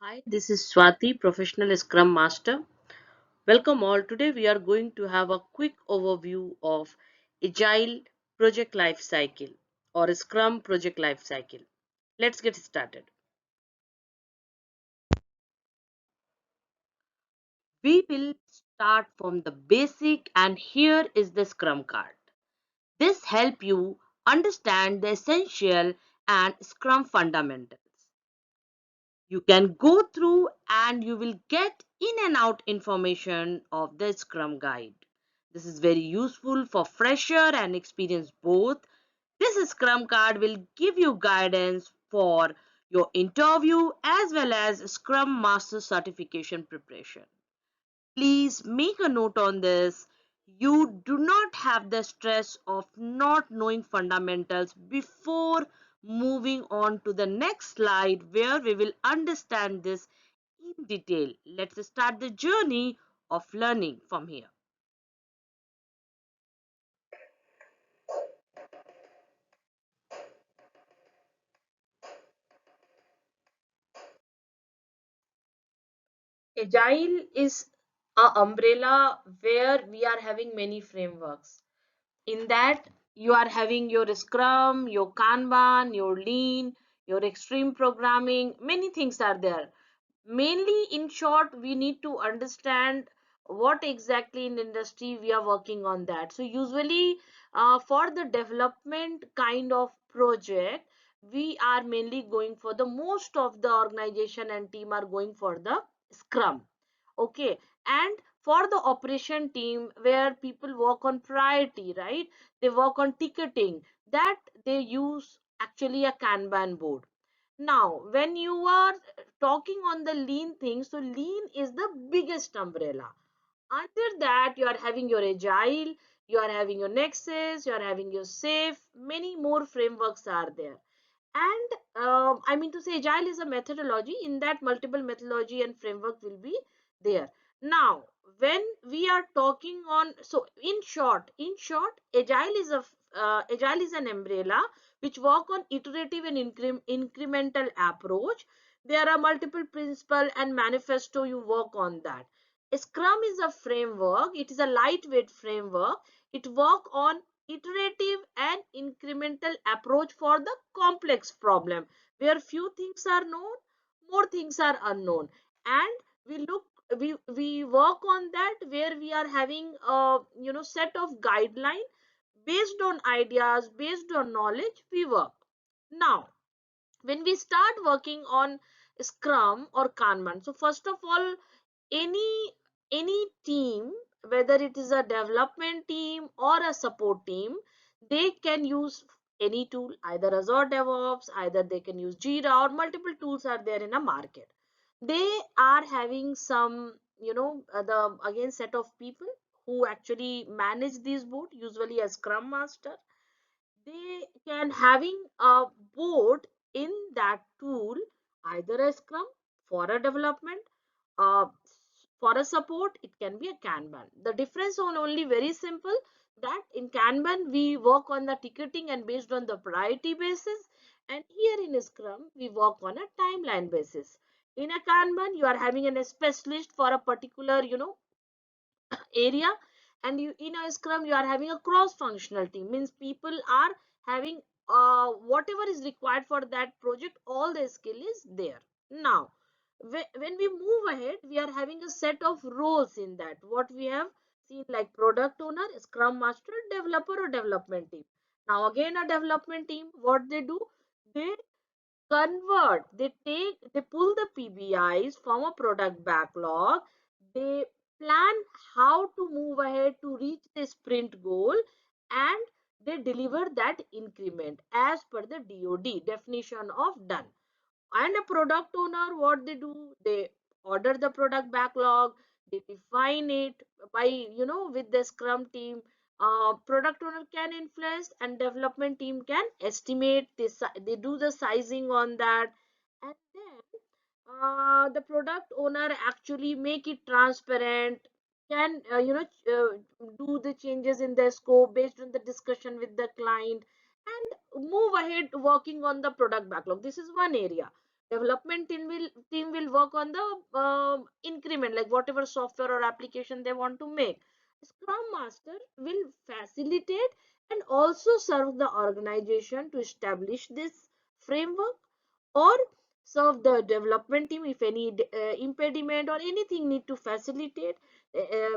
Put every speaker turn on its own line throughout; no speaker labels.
Hi, this is Swati, professional Scrum Master. Welcome all. Today we are going to have a quick overview of Agile project life cycle or Scrum project life cycle. Let's get started. We will start from the basic, and here is the Scrum Card. This help you understand the essential and Scrum fundamentals. You can go through and you will get in and out information of the Scrum guide. This is very useful for fresher and experienced both. This Scrum card will give you guidance for your interview as well as Scrum Master certification preparation. Please make a note on this. You do not have the stress of not knowing fundamentals before moving on to the next slide where we will understand this in detail. Let's start the journey of learning from here. Agile is a umbrella where we are having many frameworks. In that, you are having your Scrum, your Kanban, your Lean, your extreme programming. Many things are there. Mainly, in short, we need to understand what exactly in industry we are working on that. So usually for the development kind of project, we are mainly going for the most of the organization and team are going for the Scrum. Okay, and for the operation team where people work on priority, right, they work on ticketing, that they use actually a Kanban board. Now when you are talking on the lean thing, so lean is the biggest umbrella. Under that you are having your agile, you are having your nexus, you are having your safe, many more frameworks are there. And I mean to say agile is a methodology. In that multiple methodology and framework will be there. Now when we are talking on, so in short agile is a agile is an umbrella which work on iterative and incremental approach. There are multiple principle and manifesto, you work on that. Scrum is a framework, it is a lightweight framework. It work on iterative and incremental approach for the complex problem where few things are known, more things are unknown, and we look we work on that where we are having a set of guideline based on ideas, based on knowledge we work. Now when we start working on Scrum or Kanban, so first of all, any any team, whether it is a development team or a support team, they can use any tool, either Azure DevOps, either they can use Jira, or multiple tools are there in a market. They are having some, the again set of people who actually manage these board, usually a Scrum Master. They can having a board in that tool, either a Scrum for a development, uh, for a support it can be a Kanban. The difference on only very simple, that in Kanban we work on the ticketing and based on the priority basis, and here in Scrum we work on a timeline basis. In a Kanban you are having a specialist for a particular area, and you in a Scrum you are having a cross functional team, means people are having whatever is required for that project, all the skill is there. Now when we move ahead, we are having a set of roles in that, what we have seen, like product owner, Scrum Master, developer or development team. Now again a development team, what they do, they convert, they pull the PBIs from a product backlog, they plan how to move ahead to reach the sprint goal, and they deliver that increment as per the DOD, definition of done. And a product owner, what they do, they order the product backlog, they define it by with the Scrum team. Product owner can influence and development team can estimate this, they do the sizing on that, and then the product owner actually make it transparent, can do the changes in the scope based on the discussion with the client, and move ahead working on the product backlog. This is one area. Development team will work on the increment, like whatever software or application they want to make. Scrum master will facilitate and also serve the organization to establish this framework, or serve the development team if any impediment or anything need to facilitate,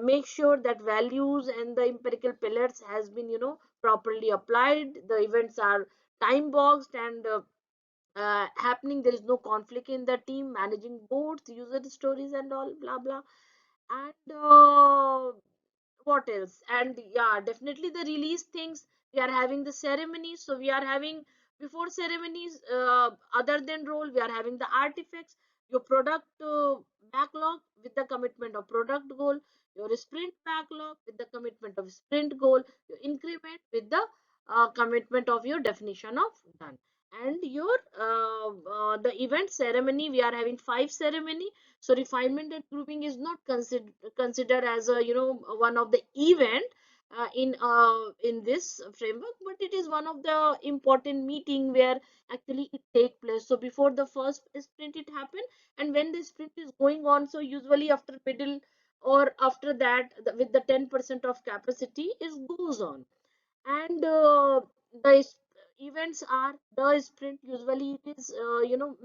make sure that values and the empirical pillars has been properly applied, the events are time boxed and happening, there is no conflict in the team, managing boards, user stories and all, blah blah. And what else? And yeah, definitely the release things, we are having the ceremonies, so we are having before ceremonies, other than role, we are having the artifacts, your product backlog with the commitment of product goal, your sprint backlog with the commitment of sprint goal, your increment with the commitment of your definition of done. And your the event ceremony, we are having 5 ceremony. So refinement and grouping is not considered as a one of the event in this framework, but it is one of the important meeting where actually it take place. So before the first sprint it happen, and when the sprint is going on, so usually after middle or after that, with the 10% of capacity is goes on. And the events are the sprint, usually it is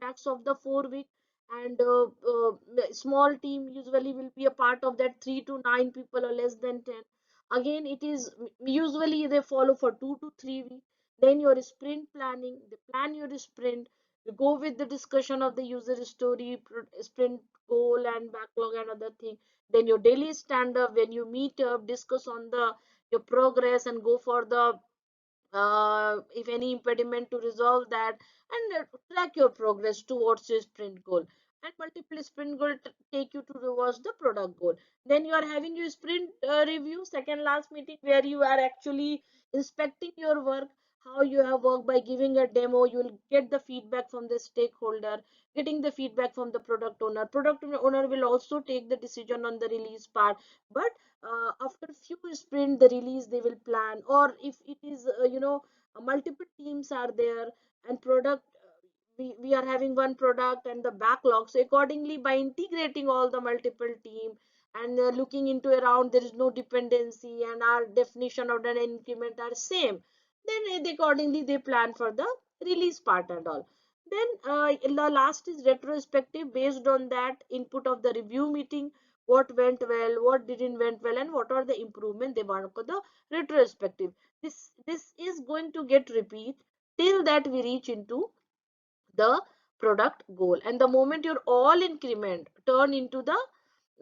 max of the 4 week. And the small team usually will be a part of that, 3 to 9 people or less than 10. Again, it is usually they follow for 2 to 3 weeks. Then your sprint planning, they plan your sprint, you go with the discussion of the user story, sprint goal and backlog and other thing. Then your daily stand up, when you meet up, discuss on the your progress and go for the if any impediment to resolve that, and track your progress towards your sprint goal. And multiple sprint goal take you towards the product goal. Then you are having your sprint review, second last meeting, where you are actually inspecting your work, how you have worked. By giving a demo, you will get the feedback from the stakeholder, getting the feedback from the product owner will also take the decision on the release part. But after few sprint the release they will plan, or if it is multiple teams are there, and product we are having one product and the backlog, so accordingly by integrating all the multiple team and looking into around there is no dependency and our definition of an increment are same, then accordingly they plan for the release part and all. Then the last is retrospective, based on that input of the review meeting, what went well, what didn't went well, and what are the improvement they want for the retrospective. This is going to get repeat till that we reach into the product goal. And the moment your all increment turn into the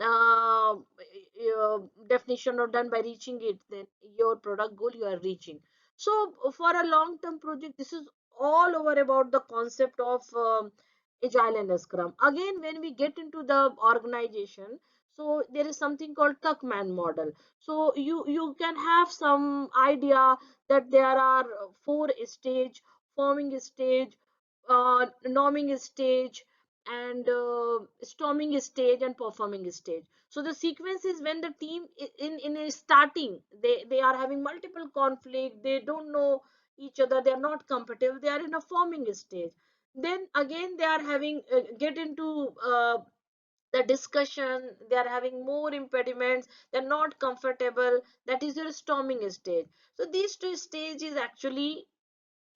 uh, definition or done by reaching it, then your product goal you are reaching. So for a long term project, this is all over about the concept of agile and scrum. Again, when we get into the organization, so there is something called tuckman model. So you can have some idea that there are 4 stage: forming stage, norming stage, and storming stage, and performing stage. So the sequence is when the team in a starting, they are having multiple conflict, they don't know each other, they are not compatible, they are in a forming stage. Then again they are having get into the discussion, they are having more impediments, they're not comfortable, that is your storming stage. So these two stages actually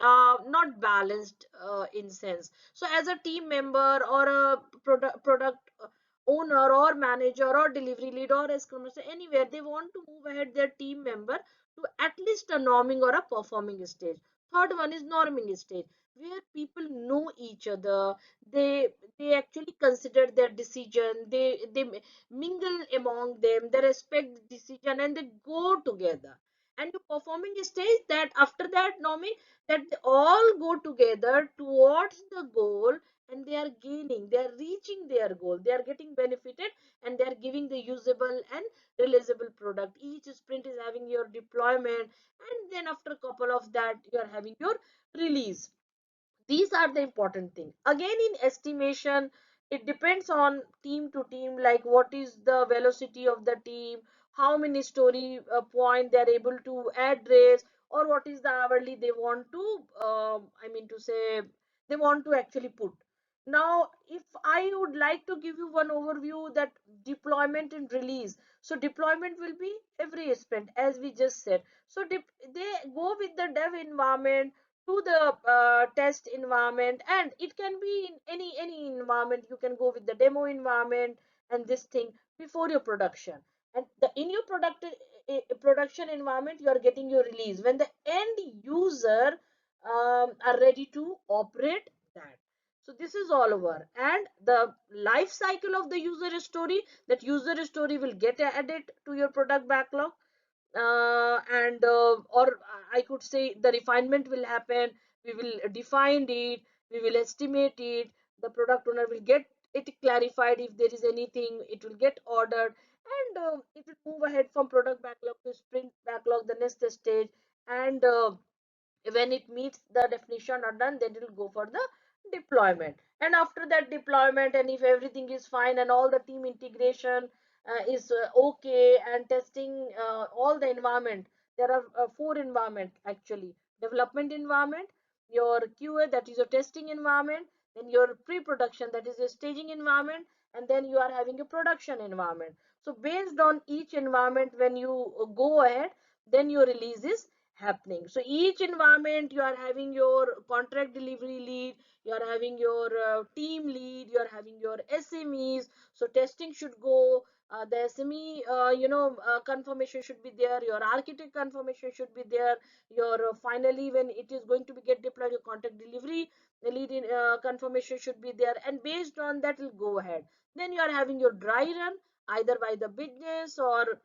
not balanced in sense. So as a team member or a product owner or manager or delivery lead or a scrum master, anywhere they want to move ahead their team member to at least a norming or a performing stage. Third one is norming stage, where people know each other, they actually consider their decision, they mingle among them, they respect the decision and they go together. And the performing stage, that after that norming, that they all go together towards the goal, and they are gaining, they are reaching their goal, they are getting benefited, and they are giving the usable and realizable product. Each sprint is having your deployment, and then after a couple of that you are having your release. These are the important thing. Again, in estimation, it depends on team to team, like what is the velocity of the team, how many story point they are able to address, or what is the hourly they want to I mean to say they want to actually put. Now, if I would like to give you one overview, that deployment and release. So deployment will be every sprint, as we just said. So they go with the dev environment to the test environment, and it can be in any environment. You can go with the demo environment and this thing before your production. And in your production environment, you are getting your release when the end user are ready to operate that. So this is all over, and the life cycle of the user story, that user story will get added to your product backlog, and or I could say the refinement will happen. We will define it, we will estimate it, the product owner will get it clarified. If there is anything, it will get ordered, and it will move ahead from product backlog to sprint backlog, the next stage. And when it meets the definition or done, then it will go for the deployment. And after that deployment, and if everything is fine and all the team integration is okay, and testing all the environment, there are four environment actually: development environment, your QA, that is your testing environment, then your pre-production, that is your staging environment, and then you are having a production environment. So based on each environment, when you go ahead, then your release is happening. So each environment, you are having your contract delivery lead, you are having your team lead, you are having your SMEs. So testing should go, the SME confirmation should be there, your architect confirmation should be there, your finally when it is going to be get deployed, your contract delivery the lead in, confirmation should be there, and based on that will go ahead. Then you are having your dry run, either by the business or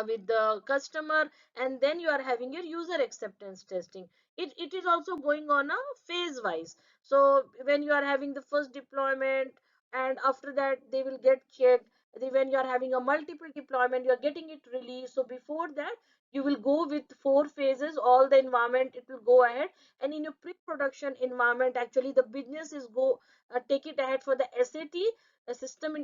with the customer, and then you are having your user acceptance testing. It is also going on a phase wise. So when you are having the first deployment, and after that they will get checked. When you are having a multiple deployment, you are getting it released. So before that, you will go with four phases, all the environment it will go ahead. And in your pre-production environment, actually the business is go take it ahead for the SAT, a system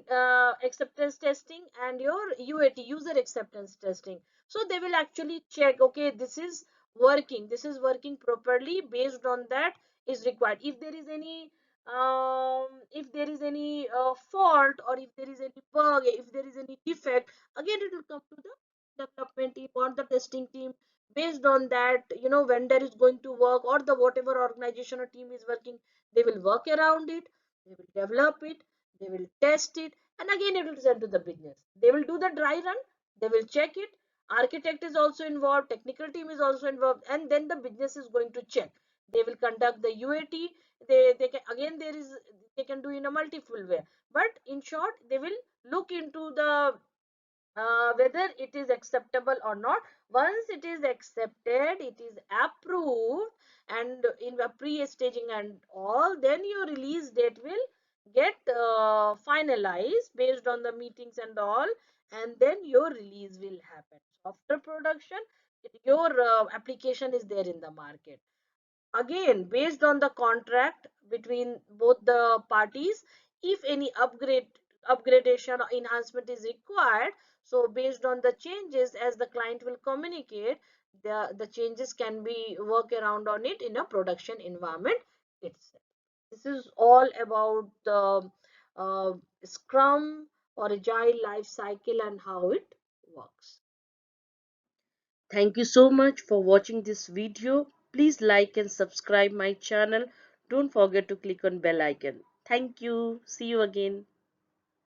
acceptance testing, and your UAT, user acceptance testing. So they will actually check, okay, this is working properly. Based on that is required. If there is any fault, or if there is any bug, if there is any defect, again it will come to the development team or the testing team. Based on that, vendor is going to work, or the whatever organization or team is working, they will work around it, they will develop it, they will test it, and again it will send to the business. They will do the dry run, they will check it. Architect is also involved, technical team is also involved, and then the business is going to check. They will conduct the UAT. They can, again there is, they can do in a multiple way, but in short they will look into the whether it is acceptable or not. Once it is accepted, it is approved, and in the pre-staging and all, then your release date will get finalized based on the meetings and all, and then your release will happen. After production, your application is there in the market. Again, based on the contract between both the parties, if any upgradation or enhancement is required, so based on the changes, as the client will communicate, the changes can be work around on it in a production environment itself. This is all about the uh, Scrum or Agile life cycle and how it works. Thank you so much for watching this video. Please like and subscribe my channel. Don't forget to click on bell icon. Thank you. See you again.